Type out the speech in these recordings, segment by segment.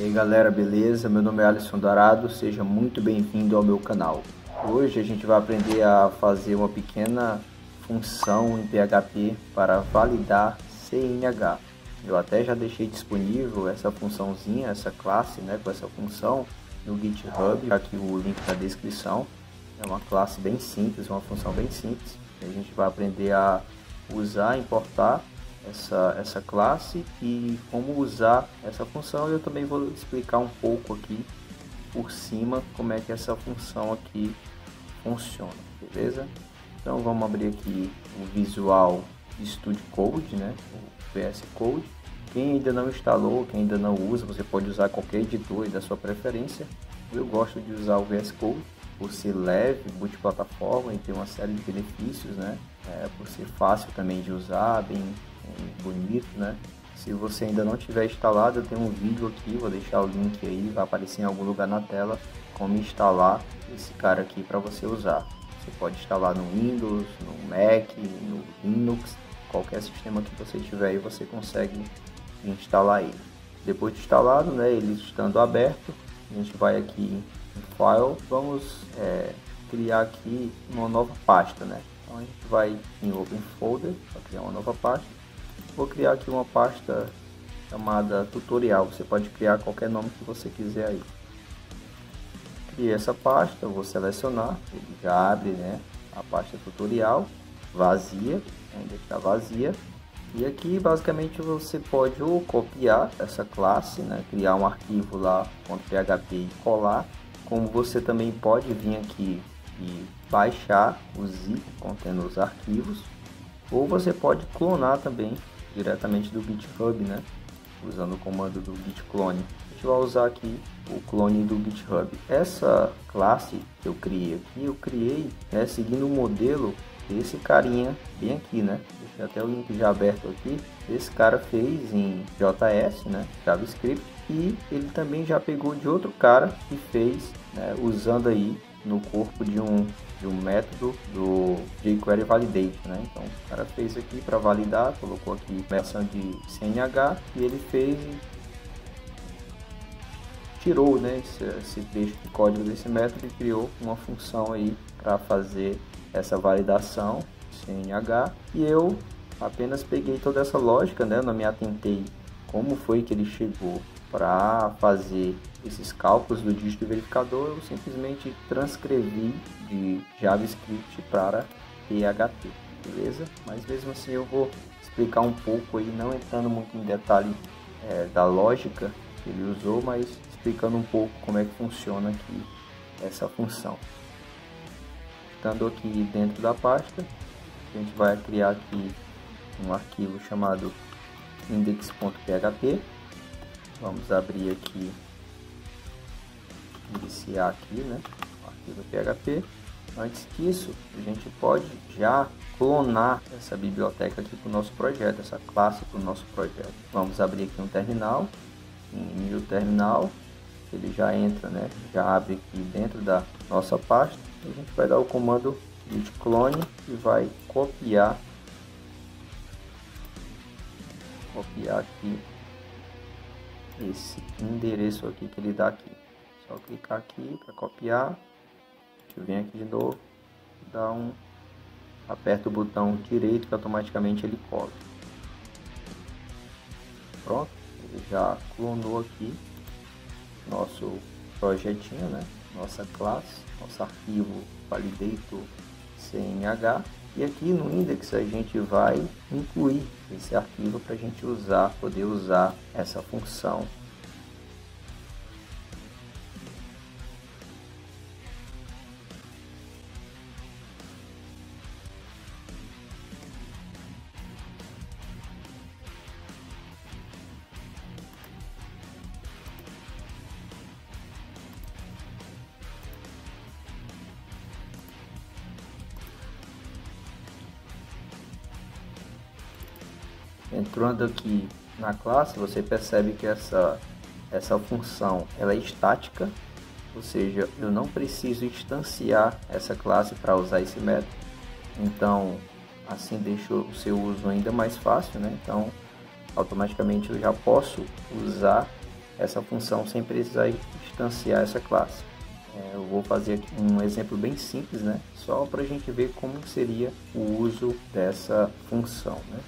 E aí galera, beleza? Meu nome é Alisson Dourado, seja muito bem-vindo ao meu canal. Hoje a gente vai aprender a fazer uma pequena função em PHP para validar CNH. Eu até já deixei disponível essa funçãozinha, essa classe, com essa função no GitHub, aqui o link na descrição. É uma classe bem simples, uma função bem simples. A gente vai aprender a usar, importar essa classe e como usar essa função. Eu também vou explicar um pouco aqui por cima como é que essa função aqui funciona, beleza? Então vamos abrir aqui o Visual Studio Code, o VS Code. Quem ainda não instalou, quem ainda não usa, você pode usar qualquer editor da sua preferência. Eu gosto de usar o VS Code por ser leve, multiplataforma e ter uma série de benefícios, por ser fácil também de usar, bem bonito, Se você ainda não tiver instalado, eu tenho um vídeo aqui, vou deixar o link aí, vai aparecer em algum lugar na tela, como instalar esse cara aqui para você usar. Você pode instalar no Windows, no Mac, no Linux, qualquer sistema que você tiver aí você consegue instalar ele. Depois de instalado, ele estando aberto, a gente vai aqui em File, vamos criar aqui uma nova pasta, Então a gente vai em Open Folder para criar uma nova pasta. Vou criar aqui uma pasta chamada tutorial, você pode criar qualquer nome que você quiser aí. Criei essa pasta, vou selecionar, ele já abre a pasta tutorial, vazia, ainda está vazia. E aqui basicamente você pode ou copiar essa classe, criar um arquivo lá .php e colar, como você também pode vir aqui e baixar o zip contendo os arquivos, ou você pode clonar também diretamente do GitHub, usando o comando do git clone. A gente vai usar aqui o clone do GitHub. Essa classe que eu criei seguindo o modelo desse carinha bem aqui, Deixei até o link já aberto aqui. Esse cara fez em JS, JavaScript, e ele também já pegou de outro cara que fez, usando aí no corpo de um método do jQuery Validate, Então o cara fez aqui para validar, colocou aqui versão de CNH e ele fez, tirou esse trecho de código desse método e criou uma função aí para fazer essa validação CNH. E eu apenas peguei toda essa lógica, não me atentei como foi que ele chegou para fazer esses cálculos do dígito verificador. Eu simplesmente transcrevi de JavaScript para PHP, beleza? Mas mesmo assim eu vou explicar um pouco aí, não entrando muito em detalhe da lógica que ele usou, mas explicando um pouco como é que funciona aqui essa função. Estando aqui dentro da pasta, a gente vai criar aqui um arquivo chamado index.php. Vamos abrir aqui, iniciar aqui, o arquivo PHP. Antes disso, a gente pode já clonar essa biblioteca aqui para o nosso projeto, essa classe para o nosso projeto. Vamos abrir aqui um terminal, em New Terminal, ele já entra, já abre aqui dentro da nossa pasta. A gente vai dar o comando git clone e vai copiar aqui esse endereço aqui que ele dá aqui. Só clicar aqui para copiar. Deixa eu vir aqui de novo, aperta o botão direito que automaticamente ele cola. Pronto, ele já clonou aqui nosso projetinho, nossa classe, nosso arquivo validator CNH. E aqui no index a gente vai incluir esse arquivo para a gente poder usar essa função. Entrando aqui na classe, você percebe que essa função ela é estática, ou seja, eu não preciso instanciar essa classe para usar esse método. Então assim deixa o seu uso ainda mais fácil, Então automaticamente eu já posso usar essa função sem precisar instanciar essa classe. Eu vou fazer aqui um exemplo bem simples, né? Só para a gente ver como seria o uso dessa função, né?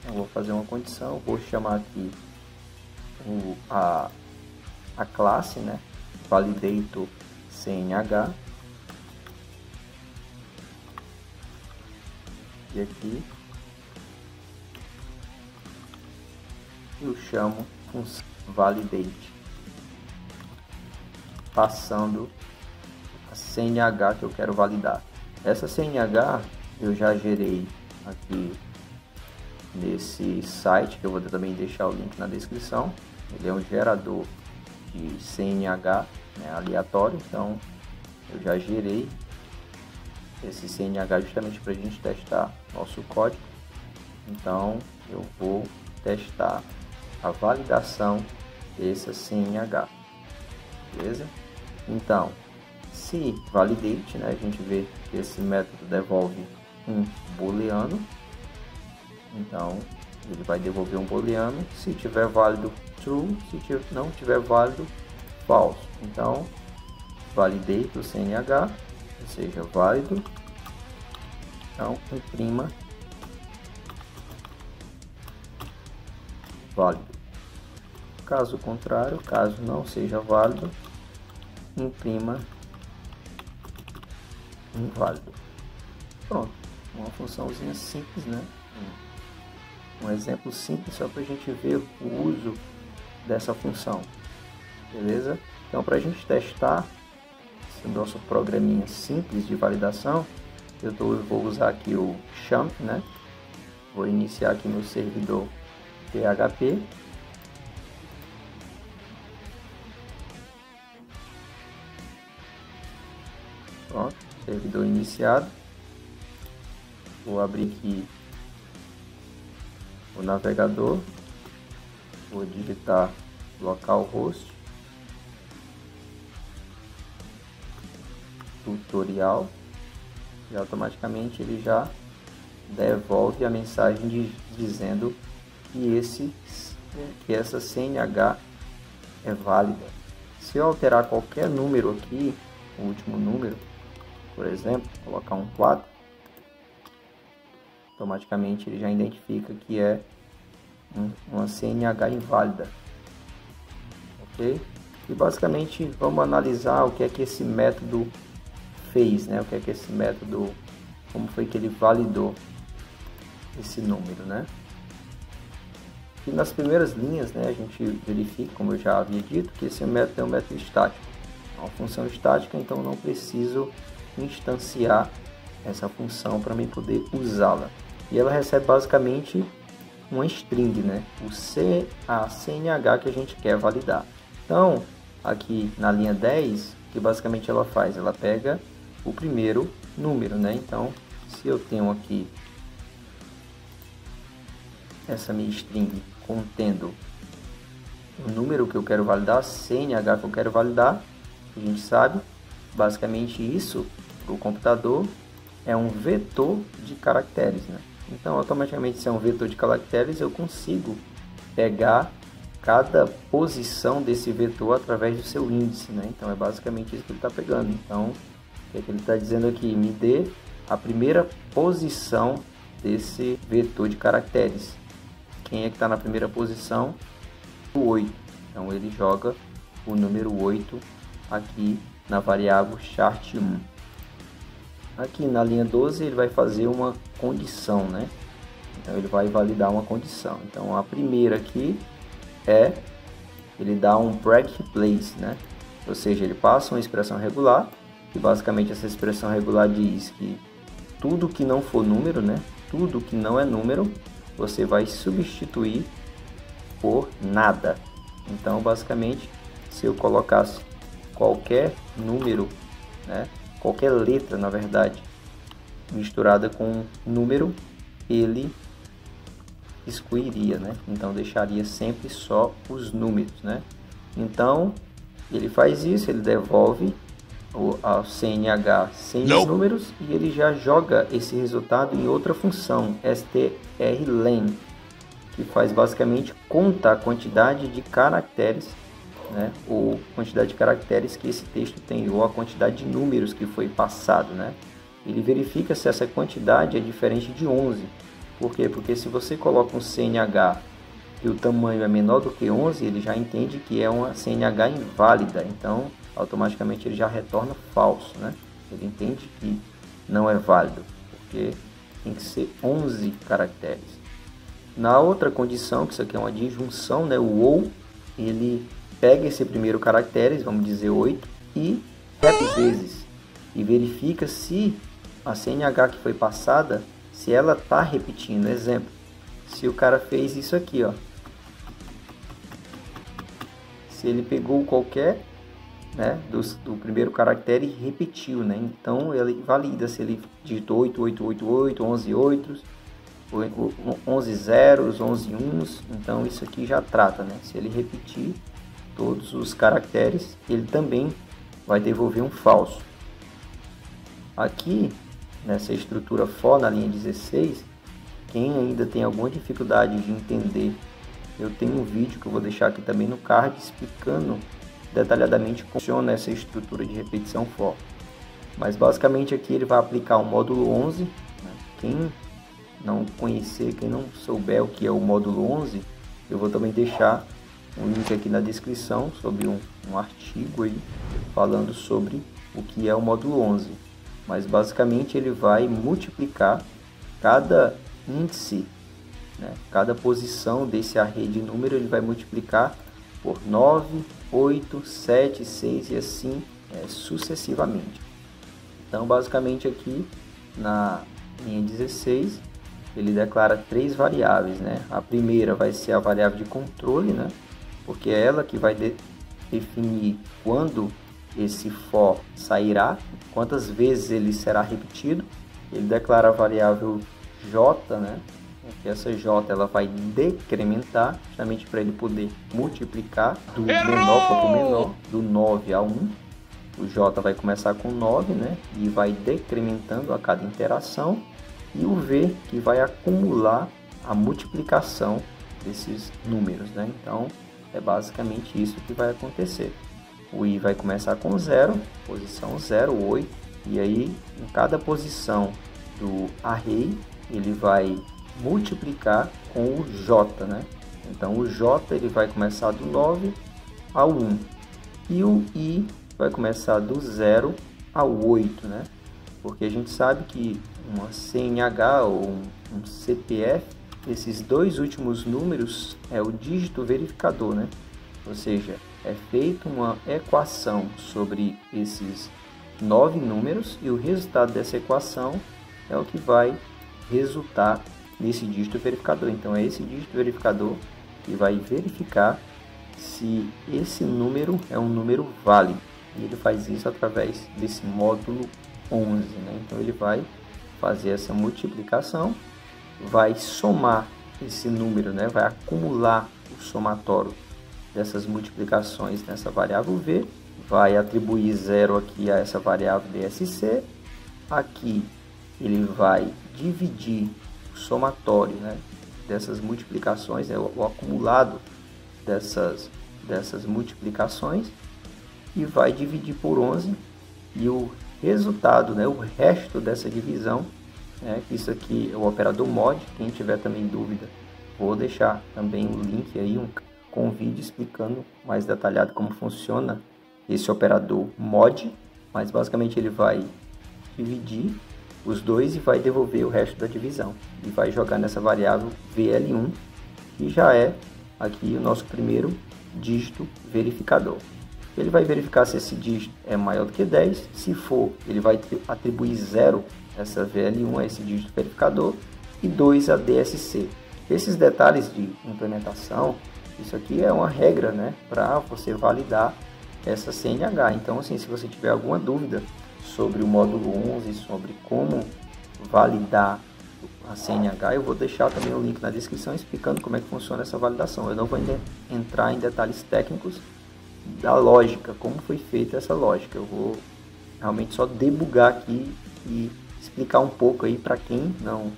Eu vou fazer uma condição, vou chamar aqui a classe, né? Validator CNH. E aqui eu chamo função validate, passando a CNH que eu quero validar. Essa CNH eu já gerei aqui nesse site, que eu vou também deixar o link na descrição. Ele é um gerador de CNH, né, aleatório, então eu já gerei esse CNH justamente para a gente testar nosso código. Então eu vou testar a validação dessa CNH, beleza? Então, se validate, né, a gente vê que esse método devolve um booleano, então ele vai devolver um booleano. Se tiver válido, true; se não tiver válido, false. Então validate o CNH, ou seja, válido, então imprima válido. Caso contrário, caso não seja válido, imprima inválido. Pronto, uma funçãozinha simples, né? Um exemplo simples só para a gente ver o uso dessa função, beleza? Então, para a gente testar esse nosso programinha simples de validação, vou usar aqui o champ, né? Vou iniciar aqui meu servidor PHP. Pronto, servidor iniciado. Vou abrir aqui o navegador, vou digitar localhost tutorial e automaticamente ele já devolve a mensagem dizendo que essa CNH é válida. Se eu alterar qualquer número aqui, o último número, por exemplo, colocar um 4, automaticamente ele já identifica que é uma CNH inválida, ok? E basicamente vamos analisar o que é que esse método fez, né? O que é que esse método, como foi que ele validou esse número, né? E nas primeiras linhas, né, a gente verifica, como eu já havia dito, que esse método é um método estático, é uma função estática, então não preciso instanciar essa função para mim poder usá-la. E ela recebe basicamente uma string, né? A CNH que a gente quer validar. Então, aqui na linha 10, que basicamente ela faz, ela pega o primeiro número, né? Então, se eu tenho aqui essa minha string contendo o número que eu quero validar, a CNH que eu quero validar, a gente sabe, basicamente isso para o computador é um vetor de caracteres, né? Então, automaticamente, se é um vetor de caracteres, eu consigo pegar cada posição desse vetor através do seu índice, né? Então, é basicamente isso que ele está pegando. Então, o que é que ele está dizendo aqui? Me dê a primeira posição desse vetor de caracteres. Quem é que está na primeira posição? O 8. Então, ele joga o número 8 aqui na variável chart1. Aqui na linha 12 ele vai fazer uma condição, né? Então ele vai validar uma condição. Então a primeira aqui ele dá um break place, né? Ou seja, ele passa uma expressão regular e basicamente essa expressão regular diz que tudo que não for número, né? Tudo que não é número, você vai substituir por nada. Então basicamente, se eu colocasse qualquer número, né? Qualquer letra, na verdade, misturada com número, ele excluiria, né? Então deixaria sempre só os números, né? Então ele faz isso, ele devolve a CNH sem os números e ele já joga esse resultado em outra função, strlen. que faz basicamente conta a quantidade de caracteres, né, ou quantidade de caracteres que esse texto tem, ou a quantidade de números que foi passado, né? Ele verifica se essa quantidade é diferente de 11. Por quê? Porque se você coloca um CNH e o tamanho é menor do que 11, ele já entende que é uma CNH inválida, então automaticamente ele já retorna falso, né? Ele entende que não é válido, porque tem que ser 11 caracteres. Na outra condição, que isso aqui é uma disjunção, né? O OU, ele pega esse primeiro caractere, vamos dizer 8, e repete vezes, e verifica se a CNH que foi passada, se ela está repetindo. Exemplo, se o cara fez isso aqui, ó, se ele pegou qualquer, né, do primeiro caractere e repetiu, né? Então ele valida se ele digitou 8888, 11 oitos, 11 zeros, 11 uns. Então isso aqui já trata, né? Se ele repetir todos os caracteres, ele também vai devolver um falso. Aqui nessa estrutura for na linha 16, quem ainda tem alguma dificuldade de entender, eu tenho um vídeo que eu vou deixar aqui também no card explicando detalhadamente como funciona essa estrutura de repetição for. Mas basicamente aqui ele vai aplicar o módulo 11, né? Quem não conhecer, quem não souber o que é o módulo 11, eu vou também deixar um link aqui na descrição sobre um artigo aí falando sobre o que é o módulo 11. Mas basicamente ele vai multiplicar cada índice, né? Cada posição desse array de número ele vai multiplicar por 9, 8, 7, 6 e assim sucessivamente. Então basicamente aqui na linha 16 ele declara três variáveis, né? A primeira vai ser a variável de controle, né? Porque é ela que vai definir quando esse for sairá, quantas vezes ele será repetido. Ele declara a variável j, né? Que essa j ela vai decrementar, justamente para ele poder multiplicar do menor para o menor, do 9 a 1. O j vai começar com 9, né? E vai decrementando a cada interação. E o v que vai acumular a multiplicação desses números, né? Então é basicamente isso que vai acontecer. O i vai começar com 0, posição 0, 8, e aí em cada posição do array ele vai multiplicar com o j, né? Então o j ele vai começar do 9 ao 1 e o i vai começar do 0 ao 8, né? Porque a gente sabe que uma CNH ou um CPF, esses dois últimos números é o dígito verificador, né? Ou seja, é feita uma equação sobre esses 9 números e o resultado dessa equação é o que vai resultar nesse dígito verificador. Então é esse dígito verificador que vai verificar se esse número é um número válido. E ele faz isso através desse módulo 11, né? Então ele vai fazer essa multiplicação, vai somar esse número, né? Vai acumular o somatório dessas multiplicações nessa variável v, vai atribuir 0 aqui a essa variável DSC, aqui ele vai dividir o somatório, né, dessas multiplicações, né, o acumulado dessas multiplicações, e vai dividir por 11, e o resultado, né, o resto dessa divisão, né, que isso aqui é o operador mod. Quem tiver também dúvida, vou deixar também um link aí, com um vídeo explicando mais detalhado como funciona esse operador mod, mas basicamente ele vai dividir os dois e vai devolver o resto da divisão e vai jogar nessa variável VL1, que já é aqui o nosso primeiro dígito verificador. Ele vai verificar se esse dígito é maior do que 10, se for, ele vai atribuir 0 essa VL1 a esse dígito verificador e 2 a DSC. Esses detalhes de implementação, isso aqui é uma regra, né, para você validar essa CNH. Então, assim, se você tiver alguma dúvida sobre o módulo 11, sobre como validar a CNH, eu vou deixar também o link na descrição explicando como é que funciona essa validação. Eu não vou entrar em detalhes técnicos da lógica, como foi feita essa lógica. Eu vou realmente só debugar aqui e explicar um pouco aí para quem não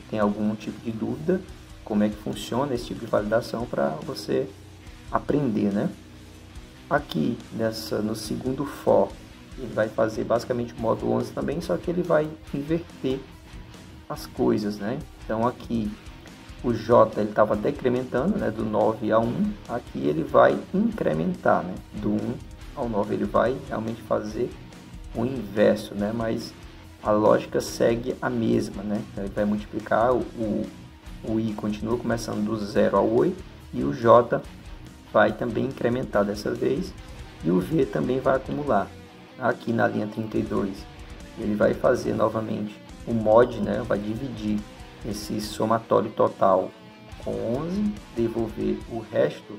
tem algum tipo de dúvida, como é que funciona esse tipo de validação para você aprender, né? Aqui no segundo for, ele vai fazer basicamente o módulo 11 também, só que ele vai inverter as coisas, né? Então aqui o J ele estava decrementando, né, do 9 a 1, aqui ele vai incrementar, né, do 1 ao 9, ele vai realmente fazer o inverso, né, mas a lógica segue a mesma, né, então ele vai multiplicar, o I continua começando do 0 ao 8, e o J vai também incrementar dessa vez, e o V também vai acumular. Aqui na linha 32, ele vai fazer novamente o mod, né, vai dividir esse somatório total com 11, devolver o resto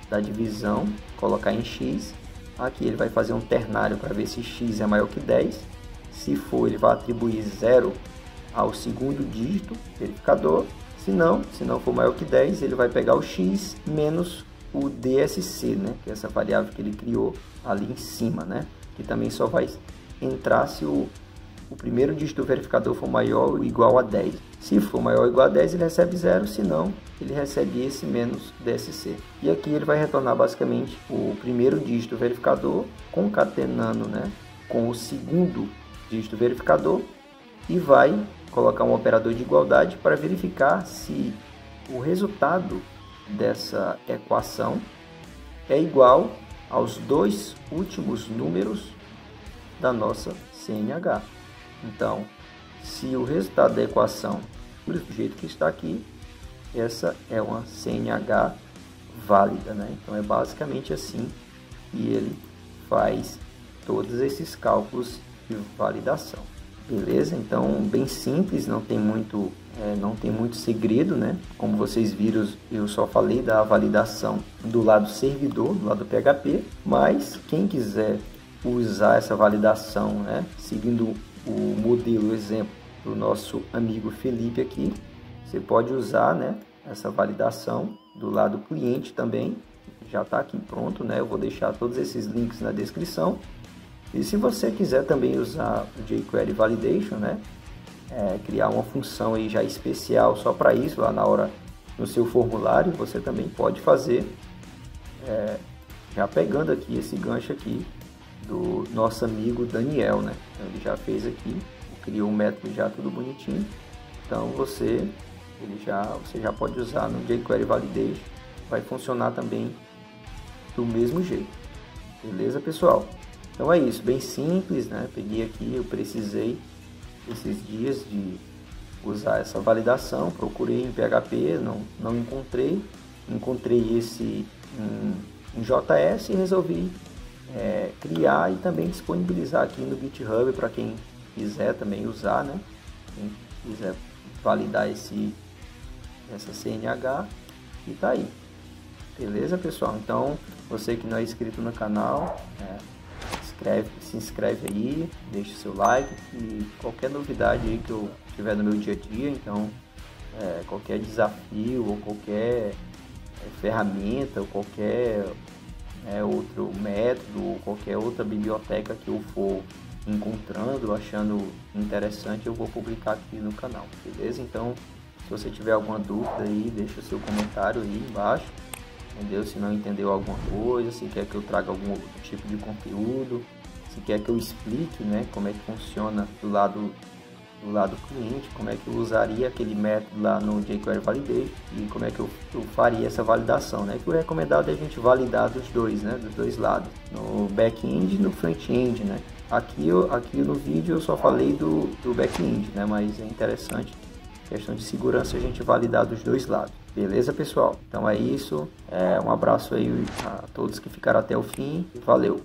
da divisão, colocar em x. Aqui ele vai fazer um ternário para ver se x é maior que 10. Se for, ele vai atribuir 0 ao segundo dígito verificador. Se não for maior que 10, ele vai pegar o x menos o DSC, né, que é essa variável que ele criou ali em cima, né, que também só vai entrar se o primeiro dígito do verificador for maior ou igual a 10. Se for maior ou igual a 10, ele recebe 0, se não, ele recebe esse menos DSC. E aqui ele vai retornar basicamente o primeiro dígito do verificador, concatenando, né, com o segundo dígito do verificador, e vai colocar um operador de igualdade para verificar se o resultado dessa equação é igual aos dois últimos números da nossa CNH. Então, se o resultado da equação for do jeito que está aqui, essa é uma CNH válida, né? Então é basicamente assim que ele faz todos esses cálculos de validação. Beleza? Então bem simples, não tem muito segredo, né? Como vocês viram, eu só falei da validação do lado servidor, do lado PHP, mas quem quiser usar essa validação, né, seguindo o modelo, exemplo do nosso amigo Felipe aqui, você pode usar, né, essa validação do lado cliente também, já está aqui pronto, né? Eu vou deixar todos esses links na descrição. E se você quiser também usar o jQuery Validation, né, criar uma função aí já especial só para isso, lá na hora no seu formulário, você também pode fazer, já pegando aqui esse gancho aqui do nosso amigo Daniel, né? Então, ele já fez aqui, criou um método já tudo bonitinho. Então você já pode usar no jQuery Validation, vai funcionar também do mesmo jeito. Beleza, pessoal? Então é isso, bem simples, né? Peguei aqui, eu precisei esses dias de usar essa validação, procurei em PHP, não encontrei esse em JS e resolvi criar e também disponibilizar aqui no GitHub para quem quiser também usar, né? Quem quiser validar essa CNH, e tá aí. Beleza, pessoal? Então, você que não é inscrito no canal, se inscreve aí, deixa o seu like e qualquer novidade aí que eu tiver no meu dia a dia, então qualquer desafio ou qualquer ferramenta ou qualquer outro método ou qualquer outra biblioteca que eu for encontrando, achando interessante, eu vou publicar aqui no canal, beleza? Então, se você tiver alguma dúvida aí, deixa o seu comentário aí embaixo, entendeu? Se não entendeu alguma coisa, se quer que eu traga algum outro tipo de conteúdo, se quer que eu explique, né, como é que funciona do lado cliente, como é que eu usaria aquele método lá no jQuery Validation e como é que eu faria essa validação, né? Que o recomendado é a gente validar dos dois, né, dos dois lados, no back-end e no front-end, né? Aqui no vídeo eu só falei do back-end, né? Mas é interessante, questão de segurança, a gente validar dos dois lados. Beleza, pessoal? Então é isso. Um abraço aí a todos que ficaram até o fim. Valeu!